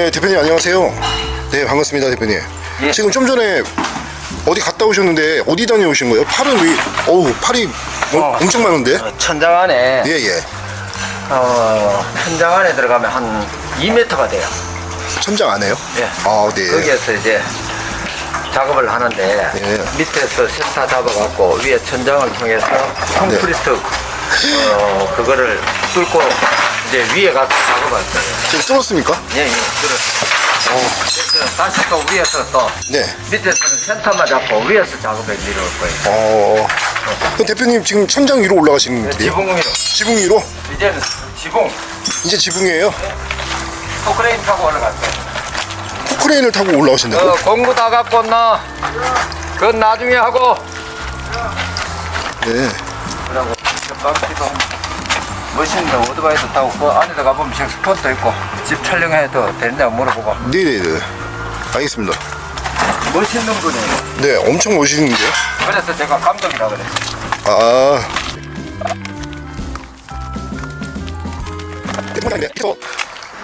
네, 대표님 안녕하세요. 네, 반갑습니다, 대표님. 예. 지금 좀 전에 어디 갔다 오셨는데 어디 다녀오신 거예요? 팔은 왜? 어우, 팔이 엄청 많은데? 천장 안에 예. 천장 안에 들어가면 한 2m가 돼요. 천장 안 해요? 예. 아, 네. 거기에서 이제 작업을 하는데 예. 밑에서 센터 잡아갖고 위에 천장을 통해서 콘크리트 그거를 뚫고 이제 위에 가서 작업할 거예요. 지금 뚫었습니까? 예, 그렇습니다. 그래서 다시 또 위에서 또 네. 밑에서는 센터만 잡고 위에서 작업을 이루어올 거예요. 그럼 대표님 지금 천장 위로 올라가시는 길이에요? 지붕 위로. 지붕 위로? 이제는 지붕. 이제 지붕이에요? 포크레인 타고 올라갈 거예요. 포크레인을 타고 올라오신다고? 공구 다 갖고 온나? 그건 나중에 하고. 네. 그리고 깜치도 멋있는데 오토바이도 타고 그 안에 가보면 섹스폰도 있고 집 촬영해도 되느냐고 물어보고. 네네네. 알겠습니다. 멋있는 분이에요. 네, 엄청 멋있는데요? 그래서 제가 감독이라 그래.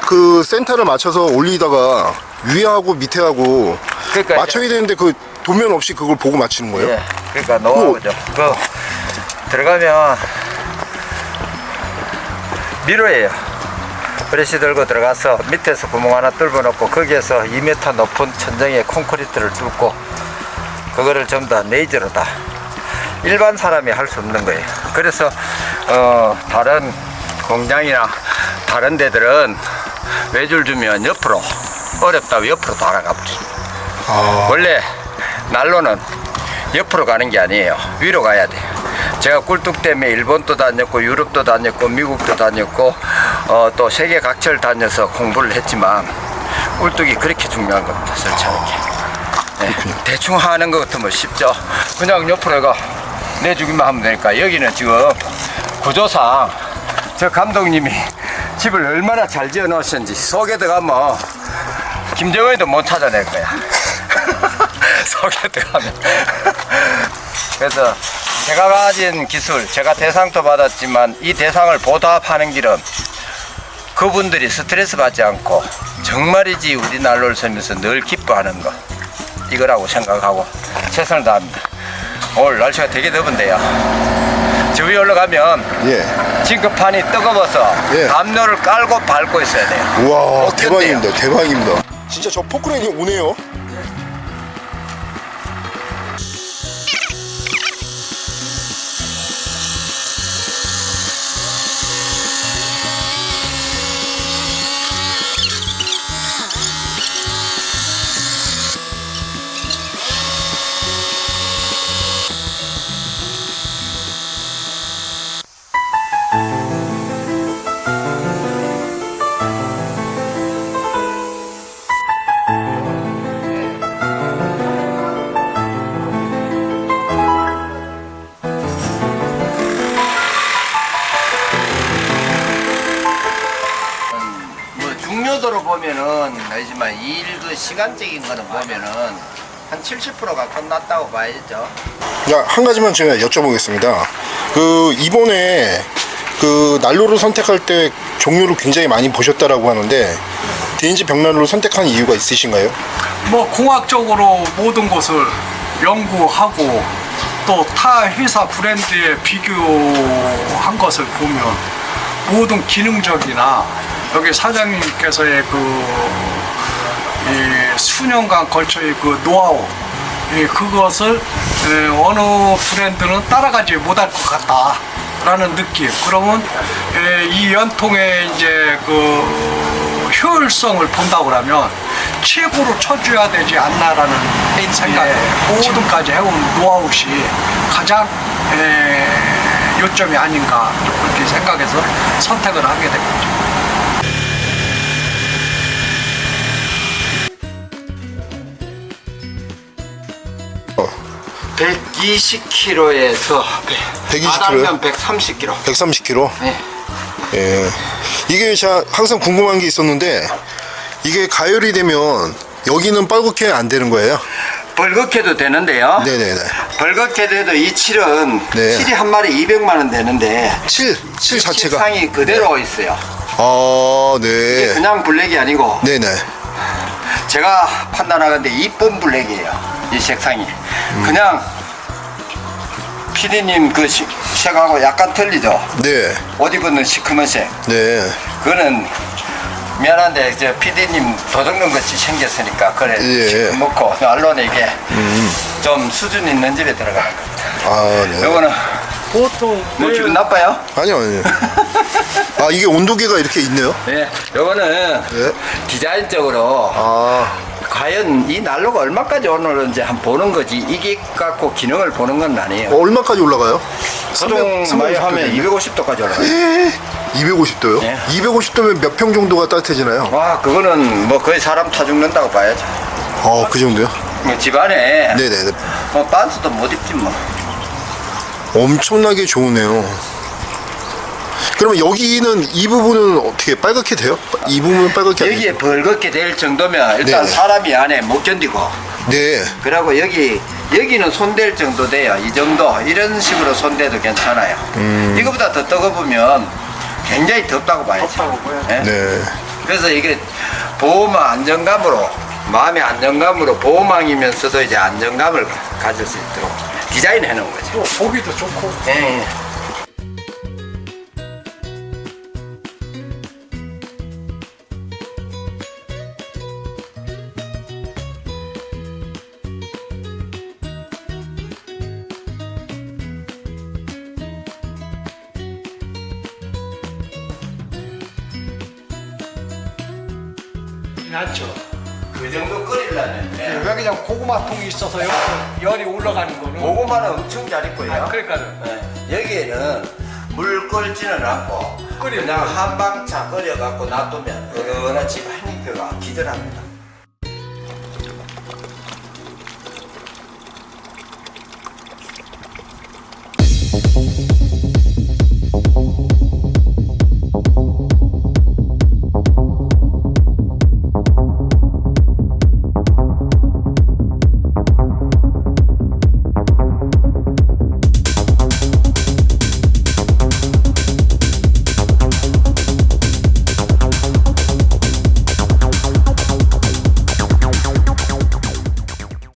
그 센터를 맞춰서 올리다가 위하고 밑에하고 그러니까 맞춰야 되는데 그 도면 없이 그걸 보고 맞추는 거예요? 예, 그러니까 노하우죠. 그 들어가면 미로예요. 브러쉬 들고 들어가서 밑에서 구멍 하나 뚫어 놓고 거기에서 2m 높은 천정에 콘크리트를 뚫고 그거를 전부 다 레이저로 다 일반 사람이 할 수 없는 거예요. 그래서 다른 공장이나 다른 데들은 외줄 주면 옆으로 어렵다고 옆으로 돌아가 버립니다. 원래 난로는 옆으로 가는 게 아니에요. 위로 가야 돼요. 제가 꿀뚝 때문에 일본도 다녔고 유럽도 다녔고 미국도 다녔고 또 세계 각지를 다녀서 공부를 했지만 꿀뚝이 그렇게 중요한 겁니다. 설치하는 게. 네, 대충 하는 것 같으면 쉽죠. 그냥 옆으로 가 내주기만 하면 되니까. 여기는 지금 구조상 저 감독님이 집을 얼마나 잘 지어 놓으셨는지 속에 들어가면 김정은이도 못 찾아낼 거야. 속에 들어가면. 그래서 제가 가진 기술, 제가 대상도 받았지만 이 대상을 보답하는 길은 그분들이 스트레스 받지 않고 정말이지 우리 난로를 쓰면서 늘 기뻐하는 것, 이거라고 생각하고 최선을 다합니다. 오늘 날씨가 되게 더운데요. 저 위에 올라가면 예. 징크판이 뜨거워서 예. 담요를 깔고 밟고 있어야 돼요. 우와, 어땠네요? 대박입니다. 대박입니다. 진짜 저 포크레인이 오네요. 뭐 중요도로 보면은 알지만 일 그 시간적인 거는 보면은 한 70%가 끝났다고 봐야죠. 야, 한 가지만 제가 여쭤보겠습니다. 그 이번에 그 난로를 선택할 때 종류를 굉장히 많이 보셨다라고 하는데 DNG 벽난로를 선택한 이유가 있으신가요? 뭐 공학적으로 모든 것을 연구하고 또 타 회사 브랜드에 비교한 것을 보면 모든 기능적이나 여기 사장님께서의 이 수년간 걸쳐의 그 노하우, 그것을 어느 브랜드는 따라가지 못할 것 같다라는 느낌. 그러면 이 연통의 이제 그 효율성을 본다고 하면 최고로 쳐줘야 되지 않나라는 생각에 모든까지 해온 노하우시 가장 요점이 아닌가 그렇게 생각해서 선택을 하게 된 거죠. 120kg에서 120kg 요? 130kg. 130kg? 네. 예. 이게 제가 항상 궁금한 게 있었는데 이게 가열이 되면 여기는 빨갛게 안 되는 거예요? 벌겋게도 되는데요. 네네네. 벌겋게 돼도 이 칠은 네. 칠이 한 마리 200만 원 되는데 칠 자체가. 칠상이 그대로 있어요. 아, 이게 네. 그냥 블랙이 아니고 네네. 제가 판단하건데 이쁜 블랙이에요. 이 색상이. 그냥 피디님 그 색하고 약간 틀리죠. 네. 옷 입은 시커먼색. 네. 그거는 미안한데 이제 PD님 도둑놈 같이 생겼으니까 그래 예. 먹고 알로는 이게 좀 수준 있는 집에 들어가는 겁니다. 아, 네. 요거는 보통 뭐 기분 나빠요? 아니요, 아니요. 아, 이게 온도계가 이렇게 있네요? 예. 요거는 네. 디자인적으로 아, 과연 이 난로가 얼마까지 오르는지 한번 보는 거지 이게 갖고 기능을 보는 건 아니에요. 얼마까지 올라가요? 보통 많이 하면 250도까지 올라가요. 250도요? 예. 250도면 몇 평 정도가 따뜻해지나요? 와 그거는 뭐 거의 사람 타 죽는다고 봐야죠. 그 정도요? 뭐 집안에 네네. 뭐 반스도 못 입지 뭐. 엄청나게 좋으네요. 그러면 여기는 이 부분은 어떻게 빨갛게 돼요? 이 부분은 빨갛게 안 여기에 벌겋게 될 정도면 일단 네네. 사람이 안에 못 견디고 네. 그리고 여기는 손댈 정도 돼요. 이 정도 이런 식으로 손대도 괜찮아요. 이거보다 더 뜨거우면 굉장히 덥다고 봐야죠. 예? 네. 그래서 이게 보호망 안정감으로 마음의 안정감으로 보호망이면서도 이제 안정감을 가질 수 있도록 디자인해 놓은 거죠. 보기도 좋고 예. 낫죠. 그 정도 끓이려면 왜 그냥 고구마통이 있어서요. 열이 올라가는 거는. 고구마는 엄청 잘 익고요. 그러니까요. 네. 여기에는 물 끓지는 않고 끓여요. 그냥 한방차 끓여갖고 놔두면 어느 집 한입표가 기절합니다.